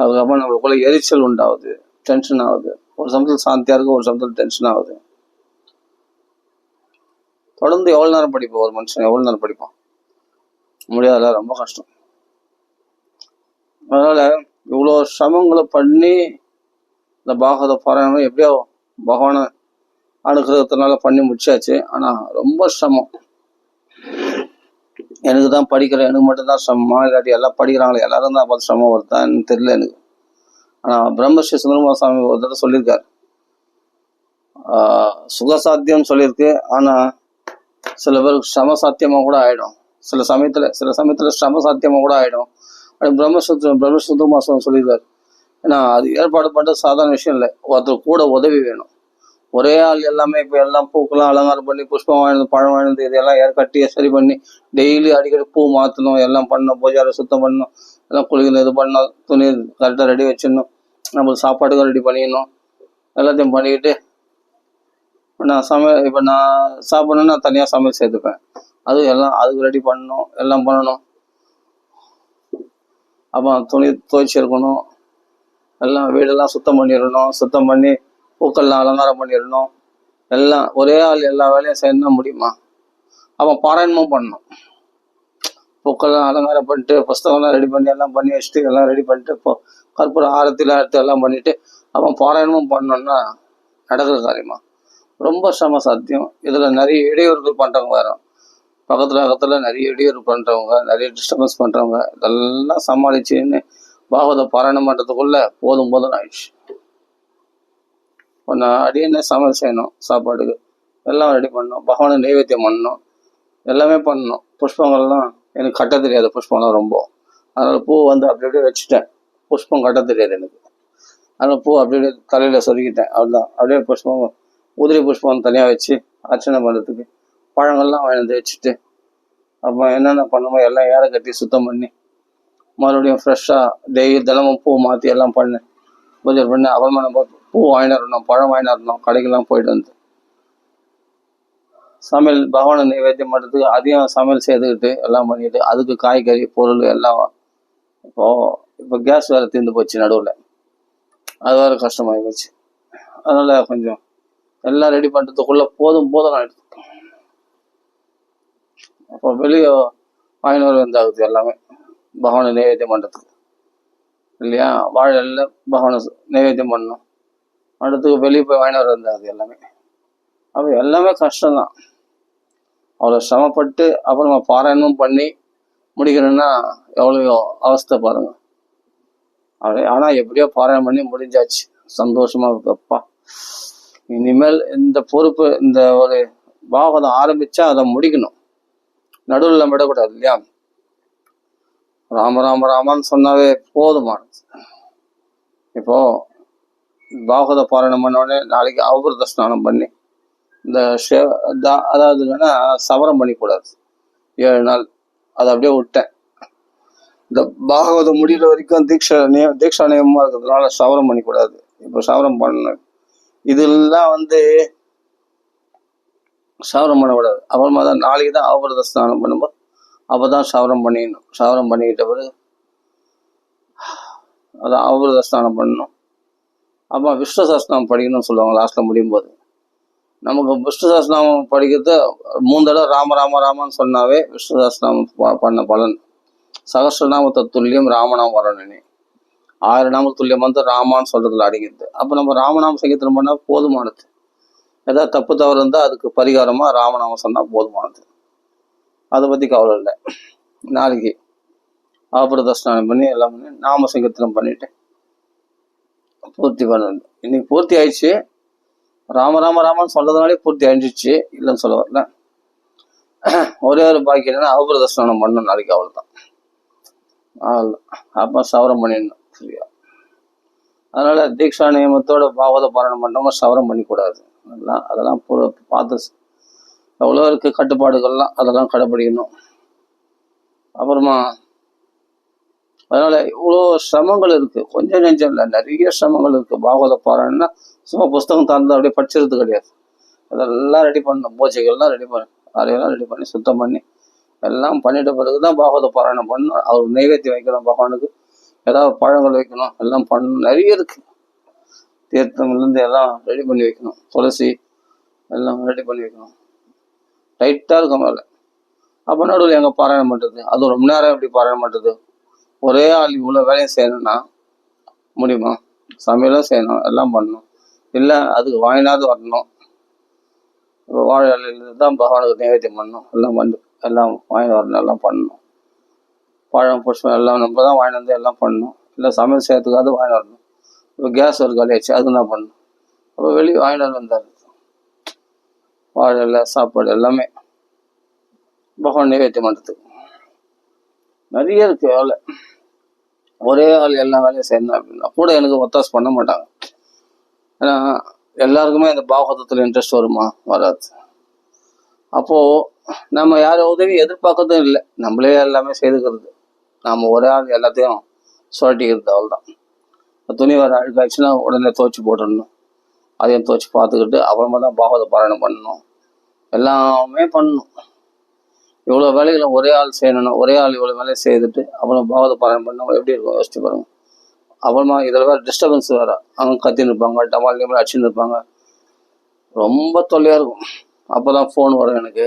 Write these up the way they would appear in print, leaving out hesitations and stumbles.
அதுக்கப்புறம் நம்மளுக்குள்ள எரிச்சல் உண்டாகுது, டென்ஷன் ஆகுது. ஒரு சமயத்தில் சாந்தியா இருக்கு, ஒரு சமயத்தில் டென்ஷன் ஆகுது. தொடர்ந்து எவ்வளவு நேரம் படிப்போம்? ஒரு மனுஷன் எவ்வளவு நேரம் படிப்பான்? முடியாதுல, ரொம்ப கஷ்டம். அதனால இவ்வளோ சிரமங்களை பண்ணி இந்த பாகவத பாராயணம் எப்படியோ பகவான அனுகிரகத்தினால பண்ணி முடிச்சாச்சு. ஆனா ரொம்ப சிரமம். எனக்கு தான் படிக்கிறேன், எனக்கு மட்டும்தான் சிரமமா இல்லாட்டி எல்லாம் படிக்கிறாங்களே எல்லாரும் தான் பார்த்து சிரமம் வருதான்னு தெரியல எனக்கு. ஆனா பிரம்மஸ்ரீ சுந்தரமா சுவாமி ஒரு தடவை சொல்லியிருக்காரு, சுகசாத்தியம் சொல்லியிருக்கு. ஆனா சில பேருக்கு சிரம சாத்தியமா கூட ஆயிடும். சில சமயத்துல சிரம சாத்தியமா கூட ஆயிடும். பிரம்மசுந்தரமா சுவாமி சொல்லியிருக்காரு. ஏன்னா அது ஏற்பாடு பண்றது சாதாரண விஷயம் இல்லை. ஒருத்தர் கூட உதவி வேணும். ஒரே ஆள் எல்லாமே இப்போ எல்லாம் பூக்கெல்லாம் அலங்காரம் பண்ணி புஷ்பம் வாங்கினது, பழம் வாங்கினது, இதெல்லாம் கட்டி சரி பண்ணி டெய்லி அடிக்கடி பூ மாற்றணும், எல்லாம் பண்ணணும், பூஜாரை சுத்தம் பண்ணணும், எல்லாம் குளிக்கணும், இது பண்ணணும், துணி கரெக்டாக ரெடி வச்சிடணும், நம்மளுக்கு சாப்பாட்டுக்கும் ரெடி பண்ணிடணும், எல்லாத்தையும் பண்ணிக்கிட்டு இப்போ நான் சாப்பிடணும்னா தனியாக சமையல் சேர்த்துப்பேன். அது எல்லாம் அதுக்கு ரெடி பண்ணணும், எல்லாம் பண்ணணும். அப்போ துணி துவைச்சிருக்கணும், எல்லாம் வீடெல்லாம் சுத்தம் பண்ணிடணும், சுத்தம் பண்ணி பூக்கள்லாம் அலங்காரம் பண்ணிடணும். எல்லாம் ஒரே ஆள் எல்லா வேலையும் செய்யணும் முடியுமா? அவன் பாராயணமும் பண்ணணும். பூக்கள்லாம் அலங்காரம் பண்ணிட்டு புஸ்தகம்லாம் ரெடி பண்ணி எல்லாம் பண்ணி வச்சுட்டு எல்லாம் ரெடி பண்ணிட்டு இப்போ கற்பூரம் ஆரத்திலாம் எடுத்து எல்லாம் பண்ணிட்டு அவன் பாராயணமும் பண்ணணும்னா நடக்கிற காரியமா? ரொம்ப சிரம சாத்தியம். இதுல நிறைய இடையூறுகள் பண்றவங்க வேற, பக்கத்துல நிறைய இடையூறு பண்றவங்க, நிறைய டிஸ்டர்பன்ஸ் பண்றவங்க, இதெல்லாம் சமாளிச்சுன்னு பாகவத பாராயணம் பண்றதுக்குள்ள போதும் ஆயிடுச்சு. நான் அடியே சமையல் செய்யணும், சாப்பாடுக்கு எல்லாம் ரெடி பண்ணணும், பகவானை நைவேத்தியம் பண்ணணும், எல்லாமே பண்ணணும். புஷ்பங்கள்லாம் எனக்கு கட்ட தெரியாது, புஷ்பம்லாம் ரொம்ப. அதனால பூ அப்படி அப்படியே வச்சுட்டேன். புஷ்பம் கட்ட தெரியாது எனக்கு. அதனால பூ அப்படியே தலையில சொருக்கிட்டேன். அவ்வளோதான். அப்படியே புஷ்பம் உதிரி புஷ்பம் தனியாக வச்சு அர்ச்சனை பண்ணுறதுக்கு பழங்கள்லாம் வாங்கி வச்சுட்டு அப்போ என்னென்ன பண்ணணுமோ எல்லாம் ஏற கட்டி சுத்தம் பண்ணி மறுபடியும் ஃப்ரெஷ்ஷாக தினமும் பூ மாற்றி எல்லாம் பண்ணேன், பூஜை பண்ணி அப்புறமா நம்ம பூ வாங்கினோம், பழம் வாங்கினோம், கடைக்கெல்லாம் போயிட்டு வந்து சமையல் பகவானை நைவேத்தியம் பண்ணுறதுக்கு அதையும் சமையல் செய்துக்கிட்டு எல்லாம் பண்ணிட்டு அதுக்கு காய்கறி பொருள் எல்லாம். இப்போ கேஸ் வேறு தீர்ந்து போச்சு நடுவில், அது வேறு கஷ்டமாகி போச்சு. அதனால கொஞ்சம் எல்லாம் ரெடி பண்ணுறதுக்குள்ள போதும் ஆயிடுச்சு. அப்போ வெளியே வாங்கினவர் வந்தாகுது எல்லாமே பகவானை நைவேத்தியம் பண்ணுறதுக்கு இல்லையா? வாழை பகவானை நைவேத்தியம் பண்ணணும், அடுத்துக்கு வெளியே போய் வாங்கினவர் வந்தாகுது எல்லாமே. அப்போ எல்லாமே கஷ்டம்தான். அவ்வளோ சிரமப்பட்டு அப்புறமா பாராயணமும் பண்ணி முடிக்கணும்னா எவ்வளோ அவஸ்தை பாருங்க. ஆனால் எப்படியோ பாராயணம் பண்ணி முடிஞ்சாச்சு, சந்தோஷமா இருக்கப்பா. இனிமேல் இந்த பொறுப்பு, இந்த ஒரு பாகவதம் ஆரம்பிச்சா அதை முடிக்கணும், நடுவில் விடக்கூடாது இல்லையா? ராம ராம ராமான்னு சொன்னாவே போதுமானது. இப்போ பாகவத பாராயணம் பண்ணோடனே நாளைக்கு அவபிரத ஸ்நானம் பண்ணி இந்த அதாவது என்னன்னா சவரம் பண்ணிக்கூடாது 7 நாள். அதை அப்படியே விட்டேன். இந்த பாகவதம் முடிகிற வரைக்கும் தீட்சா நியமமா இருக்கிறதுனால சவரம் பண்ணிக்கூடாது. இப்போ சவரம் பண்ணணும், இதெல்லாம் சவரம் பண்ணக்கூடாது. அப்புறமா தான் நாளைக்கு தான் அவபிரத ஸ்நானம் பண்ணும்போது அப்போதான் சவரம் பண்ணிடணும். சவரம் பண்ணிக்கிட்ட பிறகு அதான் அவபிரத ஸ்நானம் பண்ணணும். அப்போ விஷ்ணு சஹஸ்ரநாமம் படிக்கணும்னு சொல்லுவாங்க லாஸ்ட்ல முடியும் போது. நமக்கு விஷ்ணு சஹஸ்ரநாமம் படிக்கிறது 3 தடவை ராம ராம ராமன்னு சொன்னாவே விஷ்ணு சஹஸ்ரநாமம் பண்ண பலன். சகஸ்ரநாம துல்லியம் ராமநாமம் வரணுன்னு 1000 நாம துல்லியம் ராமான்னு சொல்றதுல அடங்கிடுது. அப்போ நம்ம ராமநாம சங்கீர்த்தனம் பண்ணால் போதுமானது. ஏதாவது தப்பு தவறு இருந்தால் அதுக்கு பரிகாரமா ராமநாமம் சொன்னால் போதுமானது. அதை பற்றி கவலை இல்லை. நாளைக்கு அவபிரத ஸ்நானம் பண்ணி எல்லாம் பண்ணி நாம சங்கீர்த்தனம் பண்ணிட்டு பூர்த்தி பண்ணணும். இன்னைக்கு பூர்த்தி ஆயிடுச்சு. ராம ராம ராமன்னு சொல்றதுனாலே பூர்த்தி அழிஞ்சிச்சு, இல்லைன்னு சொல்ல வரல. ஒரே ஒரு பாக்கி என்னன்னா அவபிரத ஸ்நானம் பண்ணணும் நாளைக்கு, அவ்வளோதான். அப்போ சவரம் பண்ணிடணும் சரியா? அதனால தீட்சா நியமத்தோட பாகவத பாராயணம் பண்றவங்க சவரம் பண்ணிக்கூடாது. அதெல்லாம் பார்த்து எவ்வளோ இருக்கு கட்டுப்பாடுகள்லாம், அதெல்லாம் கடைப்பிடிக்கணும். அப்புறமா அதனால இவ்வளோ சிரமங்கள் இருக்கு, கொஞ்சம் நெஞ்சம் இல்லை, நிறைய சிரமங்கள் இருக்கு. பாகவத பாராயணம்னா சும்மா புஸ்தகம் திறந்து அப்படியே படிச்சிருது கிடையாது. அதெல்லாம் ரெடி பண்ணணும், பூஜைகள்லாம் ரெடி பண்ணணும், அதையெல்லாம் ரெடி பண்ணி சுத்தம் பண்ணி எல்லாம் பண்ணிட்ட பிறகுதான் பாகவத பாராயணம் பண்ணணும். அவர் நைவேத்தியம் வைக்கணும் பகவானுக்கு, ஏதாவது பழங்கள் வைக்கணும், எல்லாம் பண்ணணும். நிறைய இருக்கு. தீர்த்தங்கள்லேருந்து எல்லாம் ரெடி பண்ணி வைக்கணும். துளசி எல்லாம் ரெடி பண்ணி வைக்கணும். டைட்டாக இருக்கும் மேலே. அப்போ நடுவில் எங்கே பாராயணம் பண்ணுறது? அதுவும் ரொம்ப நேரம் எப்படி பாராயணம் பண்ணுறது? ஒரே ஆள் இவ்வளோ வேலையும் செய்யணும்னா முடியுமா? சமையலும் செய்யணும், எல்லாம் பண்ணணும். இல்லை அதுக்கு வாங்கினாவது வரணும். இப்போ வாழை இலையில தான் பகவானுக்கு நைவேத்தியம் பண்ணணும். எல்லாம் எல்லாம் வாங்கி வரணும், எல்லாம் பண்ணணும். பழம் புஷ்பம் எல்லாம் நம்ம தான் வாங்கிட்டு வந்து எல்லாம் பண்ணணும். இல்லை சமையல் செய்யறதுக்காவது வாங்கி வரணும். இப்போ கேஸ் ஒரு காலியாச்சு, அது என்ன பண்ணணும்? அப்போ வெளியே வாங்கிட்டு வந்தார். வாழை இலை, சாப்பாடு எல்லாமே பகவான் நைவேத்தியம் பண்ணுறதுக்கு நிறைய இருக்கு வேலை. ஒரே ஆள் எல்லா வேலையும் செய்யணும் அப்படின்னா கூட எனக்கு ஒத்தாசு பண்ண மாட்டாங்க. ஏன்னா எல்லாருக்குமே இந்த பாகவதத்தில் இன்ட்ரெஸ்ட் வருமா? வராது. அப்போது நம்ம யாரும் உதவி எதிர்பார்க்கறதும் இல்லை, நம்மளே எல்லாமே செய்துக்கிறது. நாம் ஒரே ஆள் எல்லாத்தையும் சுரட்டிக்கிறது, அவ்வளோதான். துணி வர அழுக்காச்சுன்னா உடனே துவைச்சி போட்டுடணும், அதையும் துவைச்சி பார்த்துக்கிட்டு அப்புறமா தான் பாகவத பாராயணம் பண்ணணும், எல்லாமே பண்ணணும். இவ்வளோ வேலைகளை ஒரே ஆள் செய்யணும். ஒரே ஆள் இவ்வளோ வேலையை செய்துட்டு அப்புறம் பாகவத பாராயணம் பண்ணால் எப்படி இருக்கும் யோசிச்சு பாருங்க. அப்புறமா இதில் வேறு டிஸ்டர்பன்ஸ் வேறு. அவங்க கத்தின்னு இருப்பாங்க, டமால் கேமில் அடிச்சுன்னு இருப்பாங்க, ரொம்ப தொல்லையாக இருக்கும். அப்போ தான் ஃபோன் வரும் எனக்கு.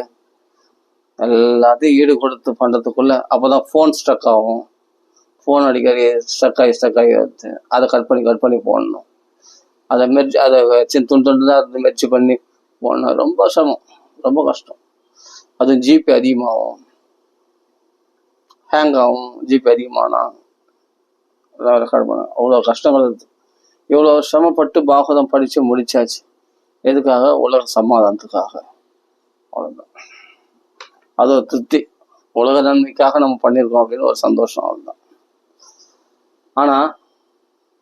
எல்லாத்தையும் ஈடு கொடுத்து பண்ணுறதுக்குள்ளே அப்போ தான் ஃபோன் ஸ்ட்ரக் ஆகும். ஃபோன் அடிக்கடி ஸ்ட்ரக் ஆகி அதை கட் பண்ணி போடணும். அதை துண்டு தான் இருந்து மெர்ச்சி பண்ணி போடணும். ரொம்ப சிரமம், ரொம்ப கஷ்டம். அது ஜிபி அதிகமாகும், ஹேங் ஆகும். ஜிபி அதிகமானா ரெக்கார்ட் பண்ண அவ்வளோ கஷ்டங்கள் இருக்குது. இவ்வளோ சிரமப்பட்டு பாகவதம் படித்து முடிச்சாச்சு. எதுக்காக? உலக சமாதானத்துக்காக. அவ்வளோதான். அது ஒரு திருப்தி. உலக நன்மைக்காக நம்ம பண்ணியிருக்கோம் அப்படின்னு ஒரு சந்தோஷம், அவ்வளோதான். ஆனால்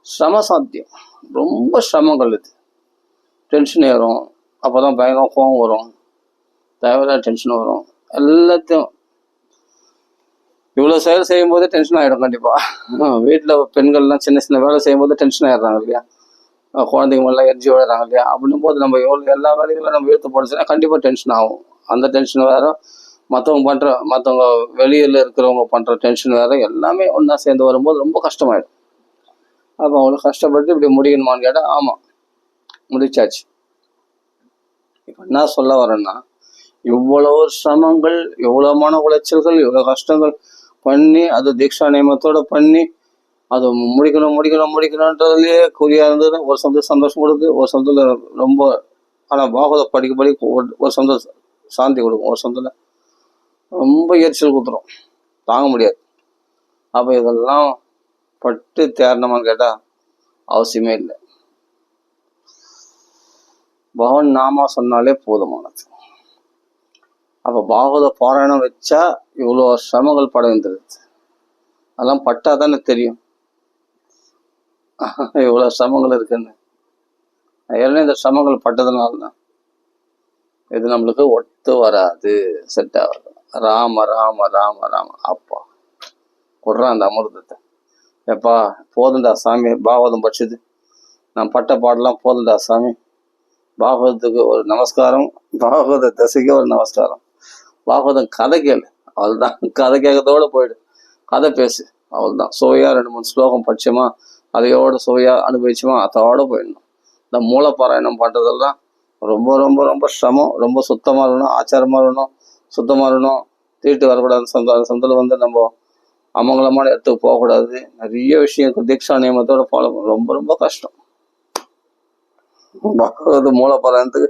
சிரம சாத்தியம், ரொம்ப சிரமங்கள் இது. டென்ஷன் ஏறும், அப்போ தான் பயங்கரம் கோவம் வரும், தேவையில்லாத டென்ஷன் வரும். எல்லாத்தையும் இவ்வளோ செயல் செய்யும் போதே டென்ஷன் ஆகிடும் கண்டிப்பாக. வீட்டில் பெண்கள்லாம் சின்ன வேலை செய்யும் போது டென்ஷன் ஆகிடுறாங்க இல்லையா? குழந்தைங்க மேலாம் எரிஞ்சி விடுறாங்க இல்லையா? அப்படின்னும் போது நம்ம எவ்வளோ எல்லா வேலைகளும் நம்ம இழுத்து போடுச்சுன்னா கண்டிப்பாக டென்ஷன் ஆகும். அந்த டென்ஷன் வேறு, மற்றவங்க வெளியில் இருக்கிறவங்க பண்ணுற டென்ஷன் வேறு, எல்லாமே ஒன்றா சேர்ந்து வரும்போது ரொம்ப கஷ்டமாயிடும். அப்போ அவ்வளோ கஷ்டப்பட்டு இப்படி முடியணுமான்னு கேட்டால் ஆமாம், முடிச்சாச்சு. இப்போ என்ன சொல்ல வரேன்னா, இவ்வளோ சிரமங்கள், இவ்வளோ மன உளைச்சல்கள், இவ்வளோ கஷ்டங்கள் பண்ணி அது தீக்ஷா நியமத்தோடு பண்ணி அது முடிக்கணுன்றதுலேயே குறியா இருந்தது. ஒரு சமயத்தில் சந்தோஷம் கொடுக்குது, ஒரு சமயத்தில் ரொம்ப. ஆனால் பாகவத படிக்க ஒரு சமயத்தில் சாந்தி கொடுக்கும், ஒரு சமயத்தில் ரொம்ப எரிச்சல் கொடுத்துரும், தாங்க முடியாது. அப்போ இதெல்லாம் பட்டு தேரணுமான்னு கேட்டால் அவசியமே இல்லை. பகவான் நாமா சொன்னாலே போதுமானது. அப்போ பாகவத பாராயணம் வச்சா இவ்வளோ சிரமங்கள் பட வந்துடுது. அதெல்லாம் பட்டா தானே தெரியும் இவ்வளோ சிரமங்கள் இருக்குன்னு. ஏன்னா இந்த சிரமங்கள் பட்டதுனால தான் இது நம்மளுக்கு ஒத்து வராது, செட் ஆகாது. ராம ராம ராம ராம அப்பா கொடுறான் அந்த அமிர்தத்தை. எப்பா போதுண்டா சாமி, பாகவதம் படிச்சது நான் பட்ட பாடலாம் போதுண்டா சாமி. பாகவதத்துக்கு ஒரு நமஸ்காரம், பாகவத தசைக்கு ஒரு நமஸ்காரம். பாகவதம் கதை கேளு, அவள்தான். கதை கேட்கறதோடு போயிடு, கதை பேசு, அவள்தான். சுவையாக 2-3 ஸ்லோகம் படிச்சோமா, அதையோட சுவையாக அனுபவிச்சோமா, அதோட போயிடணும். இந்த மூலப்பாராயணம் பண்ணுறதெல்லாம் ரொம்ப ரொம்ப ரொம்ப சிரமம். ரொம்ப சுத்தமாக இருக்கணும், ஆச்சாரமாக இருக்கணும், சுத்தமாக இருக்கணும். தீட்டு வரக்கூடாது. சந்தில் வந்து நம்ம அமங்கலமான இடத்துக்கு போகக்கூடாது. நிறைய விஷயம் தீக்ஷா நியமத்தோட ஃபாலோ பண்ணணும். ரொம்ப ரொம்ப கஷ்டம். பாகவத மூலப்பாராயணத்துக்கு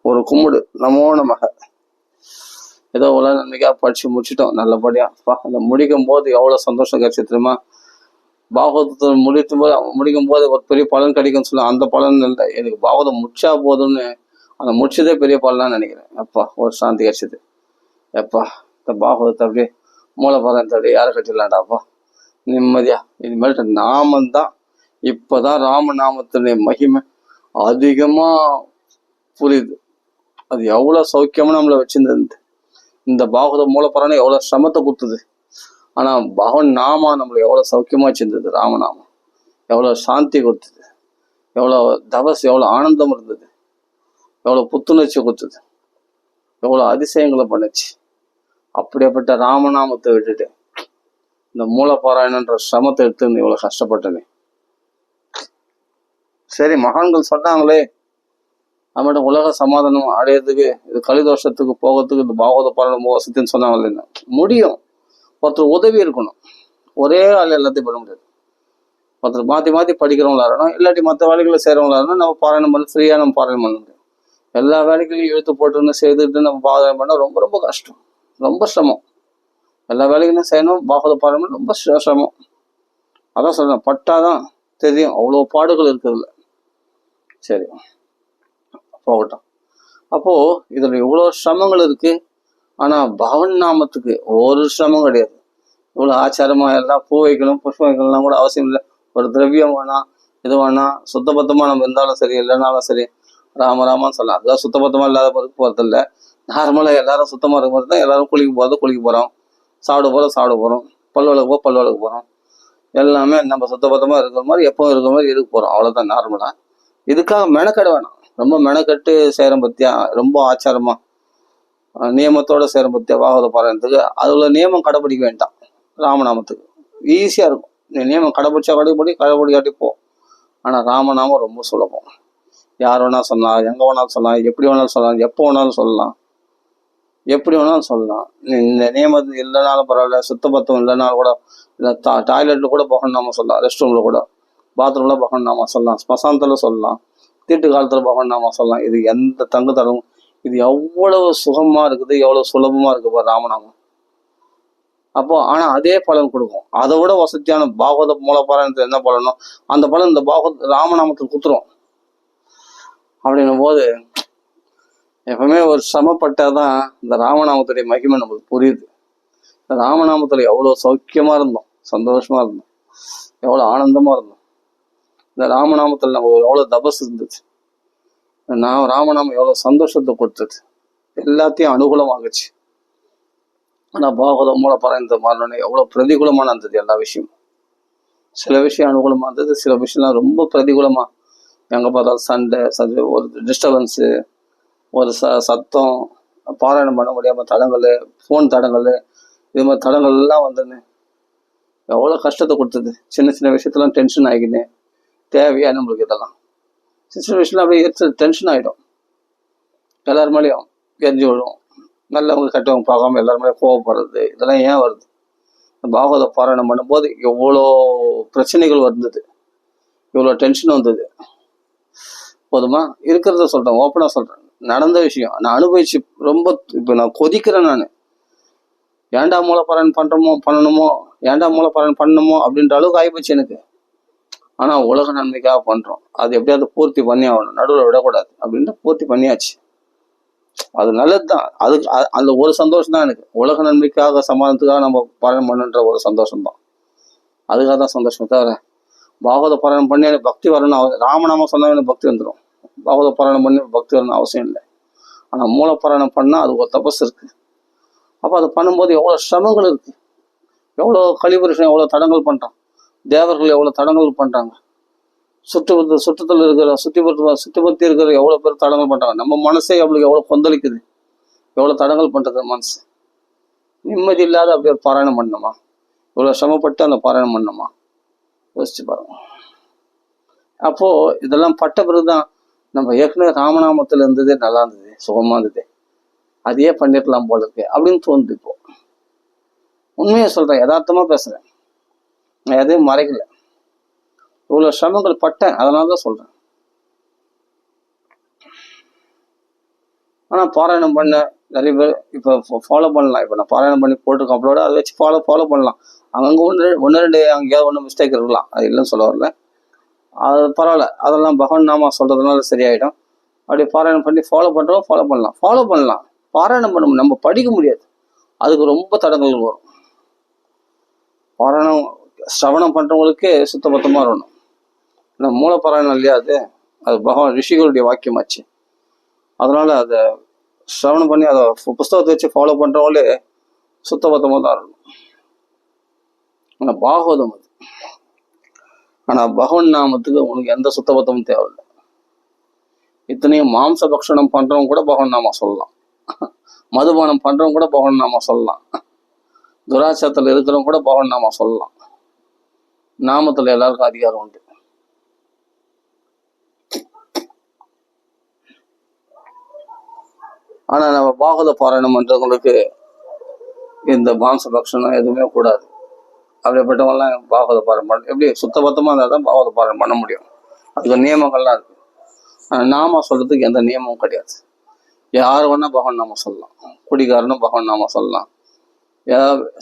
ஒரு கும்பிடு, நமோ நமக. ஏதோ உலக நன்மைக்காக படிச்சு முடிச்சிட்டோம் நல்லபடியா. அந்த முடிக்கும் போது எவ்வளவு சந்தோஷம் கிடைச்சி தெரியுமா? பாகவதத்தை முடிக்கும் போது ஒரு பெரிய பலன் கிடைக்கும்னு சொல்லுவாங்க. அந்த பலன் இல்லை, எனக்கு பாகவதம் முடிச்சா போதும்னு அந்த முடிச்சதே பெரிய பலனான்னு நினைக்கிறேன். எப்பா ஒரு சாந்தி கிடைச்சது. எப்பா இந்த பாகவதத்தை அப்படியே மூலபாராயணத்தை அப்படியே யாரை கட்டிடலாண்டாப்பா நிம்மதியா. இனிமேல் நாமந்தான். இப்பதான் ராமநாமத்தினுடைய மகிமை அதிகமா புரியுது. அது எவ்வளவு சௌக்கியமா நம்மளை வச்சிருந்தது. இந்த பாகவத மூலப்பாராயணம் எவ்வளவு சிரமத்தை கொடுத்தது. ஆனா பகவான் நாமா நம்மளை எவ்வளவு சௌக்கியமா வச்சிருந்தது. ராமநாமம் எவ்வளவு சாந்தி கொடுத்தது, எவ்வளவு தபஸ், எவ்வளவு ஆனந்தம் இருந்தது, எவ்வளவு புத்துணர்ச்சி கொடுத்தது, எவ்வளவு அதிசயங்களை பண்ணுச்சு. அப்படியேப்பட்ட ராமநாமத்தை விட்டுட்டு இந்த மூலப்பாராயணன்ற சிரமத்தை எடுத்து நீ இவ்வளவு கஷ்டப்பட்டனே. சரி, மகான்கள் சொன்னாங்களே நம்மகிட்ட உலக சமாதானம் அடையிறதுக்கு, இது கலிதோஷத்துக்கு போகிறதுக்கு இந்த பாகவத பாராயணம் வசதின்னு சொன்னாங்க. என்ன முடியும்? ஒருத்தர் உதவி இருக்கணும். ஒரே ஆள் எல்லாத்தையும் பண்ண முடியாது. ஒருத்தர் மாற்றி மாற்றி படிக்கிறவங்களா இருக்கணும், இல்லாட்டி மற்ற வேலைகளை செய்கிறவங்களா இருக்கணும். நம்ம பாராயணம் பண்ண ஃப்ரீயாக நம்ம பாராயணம் பண்ண முடியும். எல்லா வேலைகளையும் இழுத்து போட்டுன்னு செய்துட்டு நம்ம பாராயணம் பண்ணால் ரொம்ப ரொம்ப கஷ்டம், ரொம்ப சிரமம். எல்லா வேலைகளையும் செய்யணும், பாகவத பாராயணம் ரொம்ப சிரமம். அதான் சொல்றேன், பட்டாதான் தெரியும் அவ்வளோ பாடுகள் இருக்குதுல்ல. சரி, போகட்டும். அப்போ இதுல இவ்வளவு சிரமங்கள் இருக்கு. ஆனா பகவன் நாமத்துக்கு ஒரு சிரமம் கிடையாது. இவ்வளவு ஆச்சாரமா எல்லாம் பூ வைக்கணும், புஷ்பம் வைக்கணும்லாம் கூட அவசியம் இல்லை. ஒரு திரவியம் வேணாம், இது வேணாம், சுத்தபத்தமா நம்ம இருந்தாலும் சரி இல்லைனாலும் சரி ராமராமான்னு சொல்லலாம். அதுதான் சுத்தபத்தமா இல்லாத பிறகு போறது இல்லை. நார்மலா எல்லாரும் சுத்தமா இருக்க மாதிரி தான் எல்லாரும் குளிக்க போறோம், சாப்பிட போறோம், பல் விளக்க போறோம். எல்லாமே நம்ம சுத்தபத்தமா இருக்கிற மாதிரி எப்பவும் இருக்கிற மாதிரி இருக்க போறோம். அவ்வளவுதான் நார்மலா. இதுக்காக மெனக்கெட வேணாம். ரொம்ப மெனக்கட்டு சேரம் பத்தியா, ரொம்ப ஆச்சாரமா நியமத்தோட சேரம் பத்தியா பாகவத பாராயணத்துக்கு அதுல நியமம் கடைபிடிக்க வேண்டாம். ராமநாமத்துக்கு ஈஸியா இருக்கும். நீ நியமம் கடைபிடிச்சா கடைபிடிக்காட்டி போ. ஆனா ராமநாமம் ரொம்ப சுலபம். யார் வேணாலும் சொல்லலாம், எங்க வேணாலும் சொல்லலாம், எப்படி வேணாலும் சொல்லலாம், எப்போ வேணாலும் சொல்லலாம், எப்படி வேணாலும் சொல்லலாம். இந்த நியமம் இல்லைனாலும் பரவாயில்ல, சுத்தபத்தம் இல்லைனாலும் கூட, இல்லை டாய்லெட்ல கூட பகவன் நாமம் சொல்லலாம், ரெஸ்ட் ரூம்ல கூட, பாத்ரூம்ல பகவன் நாமம் சொல்லலாம், ஸ்மசானத்துல சொல்லலாம், தீட்டு காலத்துல பகவன் நாமம் சொல்லலாம். இது எந்த தங்கு தடவும், இது எவ்வளவு சுகமா இருக்குது, எவ்வளவு சுலபமா இருக்கு பாரு ராமநாமம். அப்போ ஆனா அதே பலன் கொடுக்கும். அதை விட வசதியான பாகவத மூலப்பாராயணத்துல என்ன பலனோ அந்த பலன் இந்த பாகவத ராமநாமத்துக்கு குத்துரும். அப்படின்னும் போது எப்பவுமே ஒரு சிரமப்பட்டாதான் இந்த ராமநாமத்துடைய மகிமை நமக்கு புரியுது. இந்த ராமநாமத்துல எவ்வளவு சௌக்கியமா இருந்தோம், சந்தோஷமா இருந்தோம், எவ்வளவு ஆனந்தமா இருந்தோம். இந்த ராமநாமத்துல நம்ம எவ்வளவு தபஸ் இருந்துச்சு. ராமநாமம் எவ்வளவு சந்தோஷத்தை கொடுத்தது, எல்லாத்தையும் அனுகூலமாகச்சு. ஆனா பாகவத மூலப்பாராயணத்தை மாறினோடனே எவ்வளவு பிரதிகூலமான இருந்தது எல்லா விஷயமும். சில விஷயம் அனுகூலமா இருந்தது, சில விஷயம்லாம் ரொம்ப பிரதிகூலமா. எங்க பார்த்தாலும் சண்டை, ஒரு டிஸ்டர்பன்ஸு, ஒரு சத்தம், பாராயணம் பண்ண முடியாம தடங்கள், ஃபோன் தடங்கள், இது மாதிரி தடங்கள் எல்லாம் வந்துன்னு எவ்வளோ கஷ்டத்தை கொடுத்தது. சின்ன சின்ன விஷயத்தெல்லாம் டென்ஷன் ஆகிக்கின்னு, தேவையா நம்மளுக்கு இதெல்லாம் சின்ன சின்ன விஷயம்லாம் அப்படியே டென்ஷன் ஆகிடும். எல்லாரு மேலேயும் எரிஞ்சு விடும். நல்லவங்க கெட்டவங்க பார்க்காம எல்லாரு மேலேயும் கோவப்படுறது, இதெல்லாம் ஏன் வருது? பாகவத பாராயணம் பண்ணும்போது எவ்வளோ பிரச்சனைகள் வந்தது, இவ்வளோ டென்ஷன் வந்தது. போதுமா? இருக்கிறத சொல்றேன், ஓப்பனா சொல்றேன், நடந்த விஷயம் நான் அனுபவிச்சு ரொம்ப இப்போ நான் கொதிக்கிறேன். நான் ஏன்டா மூலப்பாராயணம் பண்ணணுமோ ஏன்டா மூலப்பாராயணம் பண்ணணுமோ அப்படின்ற அளவுக்கு ஆகிப்போச்சு எனக்கு. ஆனா உலக நன்மைக்காக பண்றோம், அது எப்படியாவது பூர்த்தி பண்ணி ஆகணும், நடுவில் விடக்கூடாது அப்படின்ட்டு பூர்த்தி பண்ணியாச்சு. அது நல்லதுதான். அதுக்கு அந்த ஒரு சந்தோஷம் தான் எனக்கு. உலக நன்மைக்காக சமாதானத்துக்காக நம்ம பாராயணம் பண்ணுன்ற ஒரு சந்தோஷம் தான். அதுக்காக தான் சந்தோஷம். தவிர பாகவத பாராயணம் பண்ணி எனக்கு பக்தி வரணும், ராமநாமம் சொன்னா எனக்கு பக்தி வந்துடும். பாகவத பாராயணம் பண்ணி பக்தி வரணும் அவசியம் இல்லை. ஆனா மூலப்பாராயணம் பண்ணா அது ஒரு தபஸ் இருக்கு. அப்ப அதை பண்ணும்போது எவ்வளவு சிரமங்கள் இருக்கு, எவ்வளவு கலிபுருஷன் எவ்வளவு தடங்கள் பண்றான், தேவர்கள் எவ்வளவு தடங்கள் பண்றாங்க, சுற்றத்தில் இருக்கிற சுத்தி இருக்கிற எவ்வளவு பேர் தடங்கள் பண்றாங்க. நம்ம மனசே அவளுக்கு எவ்வளவு கொந்தளிக்குது, எவ்வளவு தடங்கள் பண்றது மனசு. நிம்மதி இல்லாத அப்படி ஒரு பாராயணம் பண்ணணுமா? இவ்வளவு சிரமப்பட்டு அந்த பாராயணம் பண்ணணுமா? யோசிச்சு பாருங்க. அப்போ இதெல்லாம் பட்ட பிறகுதான் நம்ம ஏற்கனவே ராமநாமத்துல இருந்ததே நல்லா இருந்தது, சுகமா இருந்தது, அதையே பண்ணிருக்கலாம் போல இருக்கு அப்படின்னு தோணுது. இப்போ உண்மையை சொல்றேன், யதார்த்தமா பேசுறேன், நான் எதையும் மறைக்கல. இவ்வளவு சிரமங்கள் பட்டேன், அதனாலதான் சொல்றேன். ஆனா பாராயணம் பண்ண நிறைய பேர் இப்ப ஃபாலோ பண்ணலாம். இப்ப நான் பாராயணம் பண்ணி போட்டிருக்கேன் அப்லோட, அதை வச்சு ஃபாலோ பண்ணலாம். அங்கங்க ஒன்று ரெண்டு அங்கேயாவது ஒன்று மிஸ்டேக் இருக்கலாம், அது இல்லைன்னு சொல்ல வரல. அது பரவாயில்ல, அதெல்லாம் பகவான் நாம சொல்றதுனால சரியாயிடும். அப்படி பாராயணம் பண்ணி ஃபாலோ பண்ணலாம். பாராயணம் பண்ண நம்ம படிக்க முடியாது, அதுக்கு ரொம்ப தடங்கள் வரும். பாராயணம் சிரவணம் பண்றவங்களுக்கே சுத்தபத்தமா இருக்கணும். ஏன்னா மூல பாராயணம் இல்லையா, அது பகவான் ரிஷிகளுடைய வாக்கியமாச்சு. அதனால அதை சிரவணம் பண்ணி அதை புஸ்தகத்தை வச்சு ஃபாலோ பண்றவங்களே சுத்தபத்தமா தான் இருக்கணும். ஆனா பாகவதம் அது. ஆனா பகவன் நாமத்துக்கு உனக்கு எந்த சுத்தபத்தமும் தேவையில்லை. இத்தனையும் மாம்ச பக்ஷணம் பண்றவங்க கூட பகவன் நாம சொல்லலாம், மதுபானம் பண்றவங்க கூட பகவன் நாம சொல்லலாம், துராட்சத்தில் இருக்கிறவங்க கூட பகவான் நாம சொல்லலாம். நாமத்துல எல்லாருக்கும் அதிகாரம் உண்டு. ஆனா நம்ம பாகவத பாராயணம் பண்றவங்களுக்கு இந்த மாம்ச பக்ஷணம் எதுவுமே கூடாது. அப்படிப்பட்டவங்கலாம் பாகவத பாராயணம் பண்ண எப்படி சுத்தபத்தமா இருந்தால் தான் பாகவத பாராயணம் பண்ண முடியும். அதுக்கு நியமங்கள்லாம் இருக்கு. நாம சொல்றதுக்கு எந்த நியமமும் கிடையாது. யார் வேணா பகவான் நாம சொல்லலாம். குடிகாரனும் பகவான் நாம சொல்லலாம்.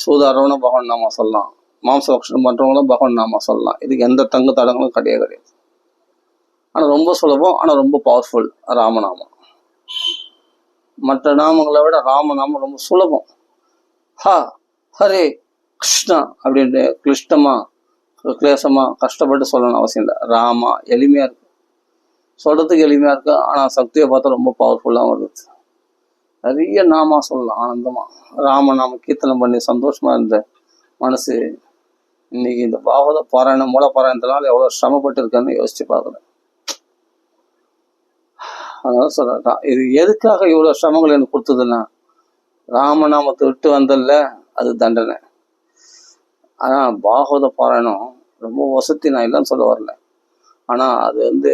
சூதாரவனும் பகவான் நாம சொல்லலாம். மாம்ச பக்ஷணம் பண்றவங்களும் பகவான் நாம சொல்லலாம். இதுக்கு எந்த தங்கு தடங்களும் கிடையாது. ஆனா ரொம்ப சுலபம், ஆனா ரொம்ப பவர்ஃபுல் ராமநாமம். மற்ற நாமங்களை விட ராமநாமம் ரொம்ப சுலபம். ஹரே கிருஷ்ணா அப்படின்ட்டு கிளிஷ்டமா கிளேசமா கஷ்டப்பட்டு சொல்லணும் அவசியம் இல்லை. ராமா எளிமையா இருக்கு, சொல்றதுக்கு எளிமையா இருக்கு. ஆனா சக்தியை பார்த்தா ரொம்ப பவர்ஃபுல்லாகவும் இருக்குது. நிறைய நாமா சொல்லலாம் ஆனந்தமா. ராமநாம கீர்த்தனம் பண்ணி சந்தோஷமா இருந்த மனசு இன்னைக்கு இந்த பாகவத பாராயணம் மூல பாராயணத்தினால எவ்வளவு சிரமப்பட்டு இருக்கேன்னு யோசிச்சு பார்க்குறேன். அதனால சொல்றான், இது எதுக்காக இவ்வளவு சிரமங்கள் எனக்கு கொடுத்ததுன்னா, ராமநாமத்தை விட்டு வந்தல்ல அது தண்டனை. ஆனா பாகவத பாராயணம் ரொம்ப வசதி, நான் இல்லைன்னு சொல்ல வரல. ஆனா அது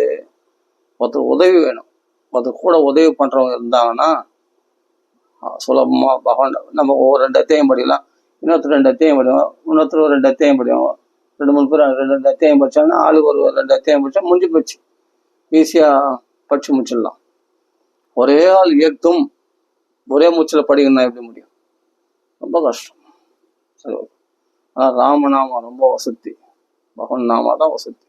ஒருத்தர் உதவி வேணும். ஒருத்தர் கூட உதவி பண்றவங்க இருந்தாங்கன்னா சுலபமா பகவான் நம்ம ஒரு 2 அத்தியாயம் படிக்கலாம், இன்னொருத்தர் 2 அத்தியாயம் படிவோம், இன்னொருத்தர் ஒரு 2 அத்தியாயம் படிவோம், 2-3 பேர் 2 அத்தியாயம் படிச்சாங்கன்னா ஆளுக்கு ஒரு 2 அத்தியாயம் படிச்சா முடிஞ்சு போச்சு. ஈஸியா படிச்சு முடிச்சிடலாம். ஒரே ஆள் ஏற்றும் ஒரே மூச்சில் படிக்கணும்னா எப்படி முடியும்? ரொம்ப கஷ்டம். சரி, ஆனா ராமநாமம் ரொம்ப வசதி, பகவான் நாமா தான் வசதி.